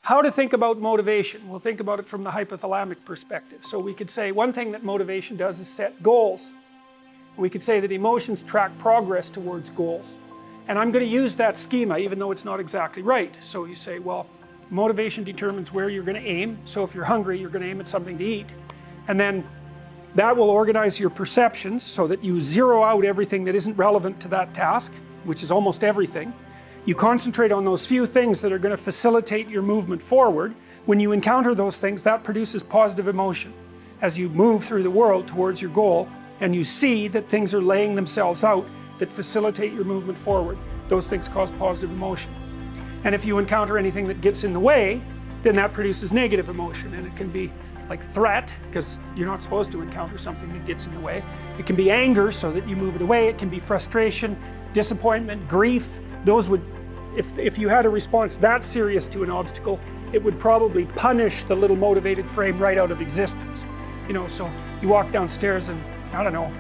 how to think about motivation. We'll think about it from the hypothalamic perspective. So we could say one thing that motivation does is set goals. We could say that emotions track progress towards goals. And I'm going to use that schema even though it's not exactly right. So you say, well, motivation determines where you're going to aim. So if you're hungry, you're going to aim at something to eat. And then that will organize your perceptions so that you zero out everything that isn't relevant to that task, which is almost everything. You concentrate on those few things that are going to facilitate your movement forward. When you encounter those things, that produces positive emotion. As you move through the world towards your goal, and you see that things are laying themselves out that facilitate your movement forward, those things cause positive emotion. And if you encounter anything that gets in the way, then that produces negative emotion. And it can be like threat, because you're not supposed to encounter something that gets in the way. It can be anger, so that you move it away. It can be frustration, disappointment, grief. Those would, if you had a response that serious to an obstacle, it would probably punish the little motivated frame right out of existence. You know, so you walk downstairs and, I don't know,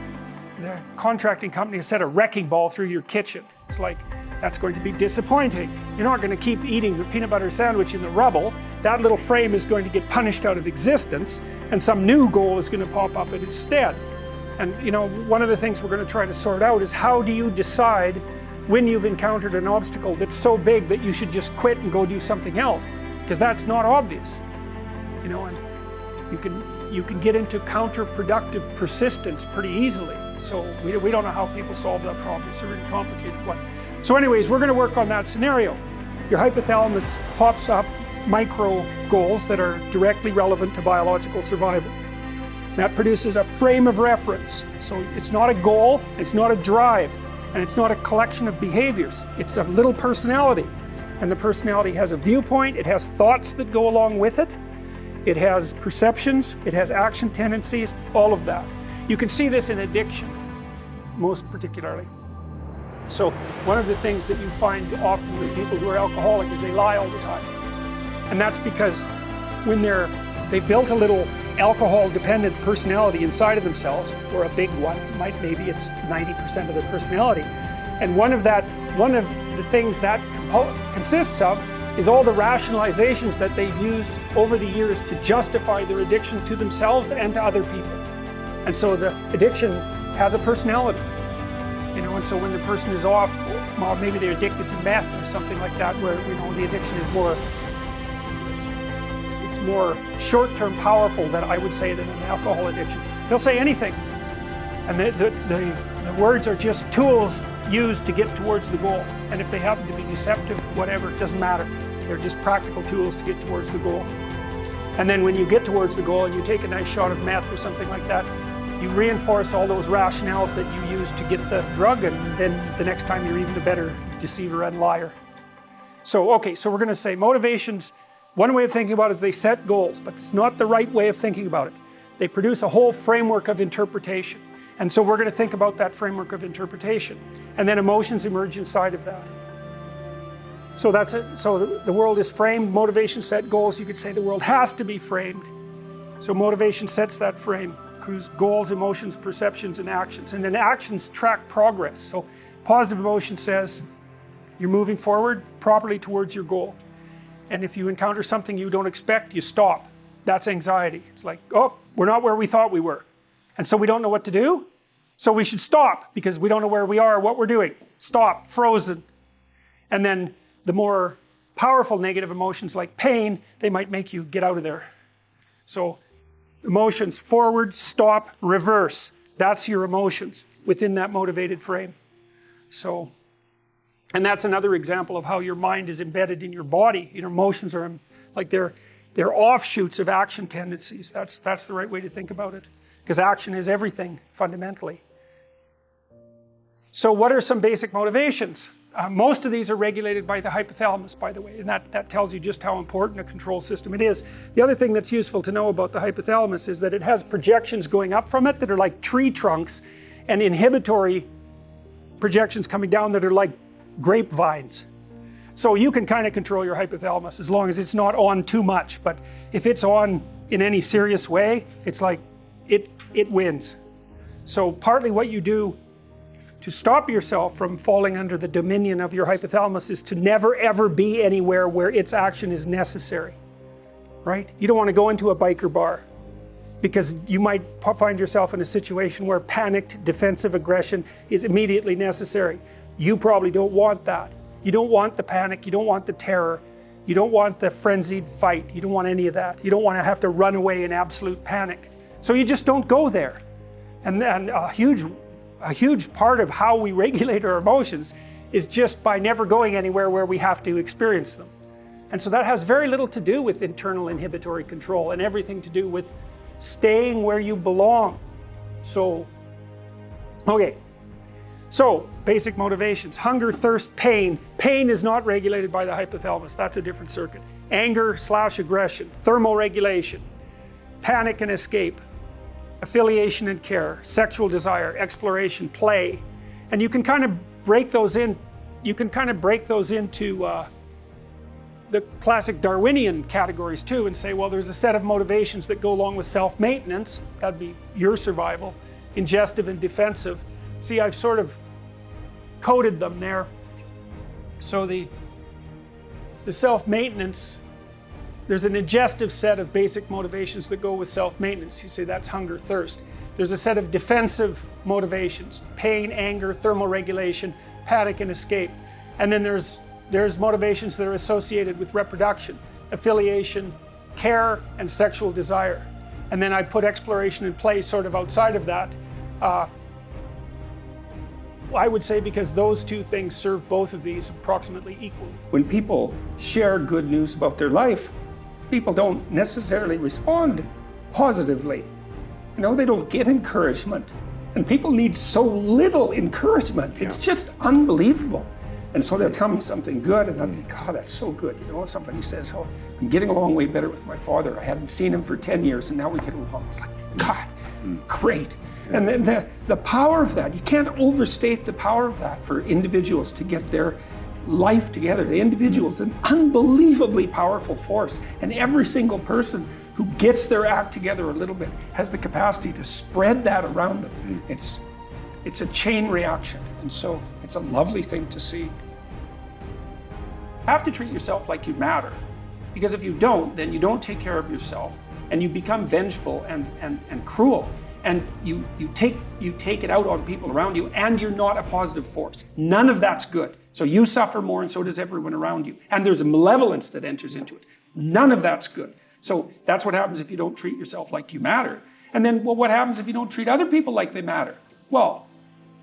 the contracting company has set a wrecking ball through your kitchen. It's like, that's going to be disappointing. You're not going to keep eating the peanut butter sandwich in the rubble. That little frame is going to get punished out of existence, and some new goal is going to pop up in its stead. And you know, one of the things we're going to try to sort out is how do you decide when you've encountered an obstacle that's so big that you should just quit and go do something else? Because that's not obvious. You know, and you can get into counterproductive persistence pretty easily. So we don't know how people solve that problem. It's a really complicated one. So anyways, we're going to work on that scenario. Your hypothalamus pops up micro goals that are directly relevant to biological survival. That produces a frame of reference. So it's not a goal, it's not a drive, and it's not a collection of behaviors. It's a little personality. And the personality has a viewpoint, it has thoughts that go along with it, it has perceptions, it has action tendencies, all of that. You can see this in addiction, most particularly. So one of the things that you find often with people who are alcoholic is they lie all the time. And that's because when they've built a little alcohol-dependent personality inside of themselves, or a big one, maybe it's 90% of their personality. And one of the things that consists of is all the rationalizations that they've used over the years to justify their addiction to themselves and to other people. And so the addiction has a personality. You know, and so when the person is off, well, maybe they're addicted to meth or something like that, where, you know, the addiction is more, it's more short-term powerful than I would say than an alcohol addiction. They'll say anything. And the words are just tools used to get towards the goal. And if they happen to be deceptive, whatever, it doesn't matter. They're just practical tools to get towards the goal. And then when you get towards the goal and you take a nice shot of meth or something like that, you reinforce all those rationales that you use to get the drug, and then the next time you're even a better deceiver and liar. So, okay, so we're going to say motivations, one way of thinking about it is they set goals, but it's not the right way of thinking about it. They produce a whole framework of interpretation. And so we're going to think about that framework of interpretation. And then emotions emerge inside of that. So that's it. So the world is framed, motivation set goals. You could say the world has to be framed. So motivation sets that frame. Goals, emotions, perceptions, and actions. And then actions track progress. So positive emotion says you're moving forward properly towards your goal. And if you encounter something you don't expect, you stop. That's anxiety. It's like, oh, we're not where we thought we were. And so we don't know what to do. So we should stop because we don't know where we are or what we're doing. Stop, frozen. And then the more powerful negative emotions like pain, they might make you get out of there. So emotions, forward, stop, reverse. That's your emotions within that motivated frame. So, and that's another example of how your mind is embedded in your body. Your emotions are like they're offshoots of action tendencies. That's the right way to think about it. Because action is everything, fundamentally. So what are some basic motivations? Most of these are regulated by the hypothalamus, by the way, and that tells you just how important a control system it is. The other thing that's useful to know about the hypothalamus is that it has projections going up from it that are like tree trunks, and inhibitory projections coming down that are like grapevines. So you can kind of control your hypothalamus as long as it's not on too much, but if it's on in any serious way, it's like it wins. So partly what you do To stop yourself from falling under the dominion of your hypothalamus is to never ever be anywhere where its action is necessary, right? You don't want to go into a biker bar because you might find yourself in a situation where panicked defensive aggression is immediately necessary. You probably don't want that. You don't want the panic, you don't want the terror, you don't want the frenzied fight, you don't want any of that. You don't want to have to run away in absolute panic. So you just don't go there. And a huge part of how we regulate our emotions is just by never going anywhere where we have to experience them. And so that has very little to do with internal inhibitory control and everything to do with staying where you belong. So, okay. So, basic motivations: hunger, thirst, pain. Pain is not regulated by the hypothalamus, that's a different circuit. Anger/aggression, thermoregulation, panic and escape, affiliation and care, sexual desire, exploration, play. And you can kind of break those in, into the classic Darwinian categories too, and say, well, there's a set of motivations that go along with self-maintenance, that'd be your survival, ingestive and defensive. See, I've sort of coded them there. So the self-maintenance, there's an ingestive set of basic motivations that go with self-maintenance. You say that's hunger, thirst. There's a set of defensive motivations: pain, anger, thermoregulation, panic and escape. And then there's motivations that are associated with reproduction: affiliation, care, and sexual desire. And then I put exploration and play sort of outside of that. I would say because those two things serve both of these approximately equally. When people share good news about their life, people don't necessarily respond positively. You know, they don't get encouragement. And people need so little encouragement. It's just unbelievable. And so they'll tell me something good, and I'm like, oh, that's so good. You know, somebody says, oh, I'm getting along way better with my father. I haven't seen him for 10 years, and now we get along. It's like, God, great. And then the power of that, you can't overstate the power of that for individuals to get their life together. The individual's an unbelievably powerful force, and every single person who gets their act together a little bit has the capacity to spread that around them. It's a chain reaction, and so it's a lovely thing to see. You have to treat yourself like you matter, because if you don't, then you don't take care of yourself, and you become vengeful and cruel. And you take it out on people around you, and you're not a positive force. None of that's good. So you suffer more, and so does everyone around you. And there's a malevolence that enters into it. None of that's good. So that's what happens if you don't treat yourself like you matter. And then, well, what happens if you don't treat other people like they matter? Well,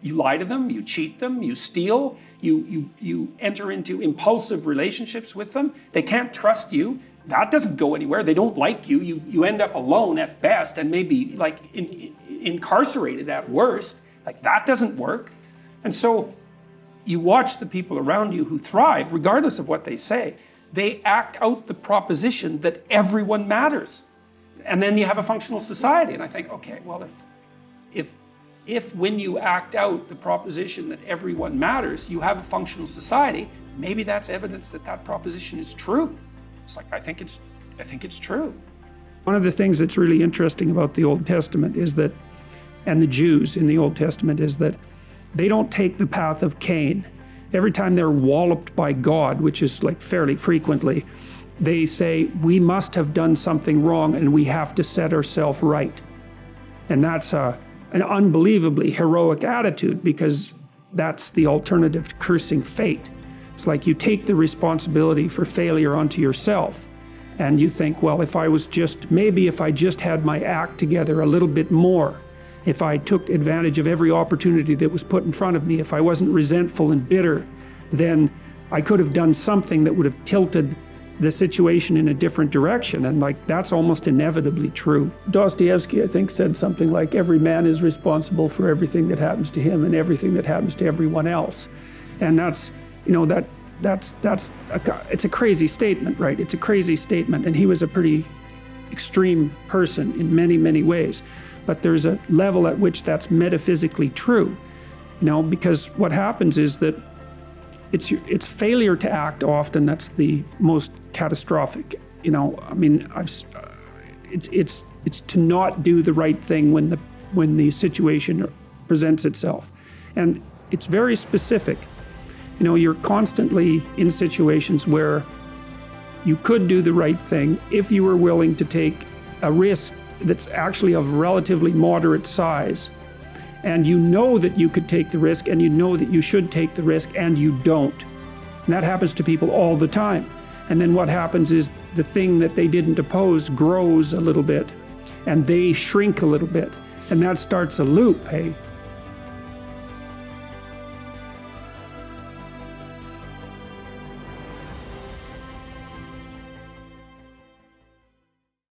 you lie to them, you cheat them, you steal, you enter into impulsive relationships with them. They can't trust you. That doesn't go anywhere. They don't like you. You end up alone at best, and maybe like incarcerated at worst. Like, that doesn't work. And so you watch the people around you who thrive, regardless of what they say. They act out the proposition that everyone matters. And then you have a functional society. And I think, okay, well, if when you act out the proposition that everyone matters, you have a functional society, maybe that's evidence that that proposition is true. It's like, I think it's true. One of the things that's really interesting about the Old Testament is that, and the Jews in the Old Testament, is that they don't take the path of Cain. Every time they're walloped by God, which is like fairly frequently, they say, we must have done something wrong and we have to set ourselves right. And that's an unbelievably heroic attitude, because that's the alternative to cursing fate. It's like you take the responsibility for failure onto yourself, and you think, well, if I just had my act together a little bit more, if I took advantage of every opportunity that was put in front of me, if I wasn't resentful and bitter, then I could have done something that would have tilted the situation in a different direction. And like, that's almost inevitably true. Dostoevsky, I think, said something like, every man is responsible for everything that happens to him and everything that happens to everyone else. And that's, you know, it's a crazy statement, right? It's a crazy statement. And he was a pretty extreme person in many, many ways. But there's a level at which that's metaphysically true, you know, because what happens is that it's failure to act often that's the most catastrophic. You know, I mean, it's to not do the right thing when the situation presents itself. And it's very specific. You know, you're constantly in situations where you could do the right thing if you were willing to take a risk that's actually of relatively moderate size. And you know that you could take the risk, and you know that you should take the risk, and you don't. And that happens to people all the time. And then what happens is the thing that they didn't oppose grows a little bit, and they shrink a little bit. And that starts a loop, hey?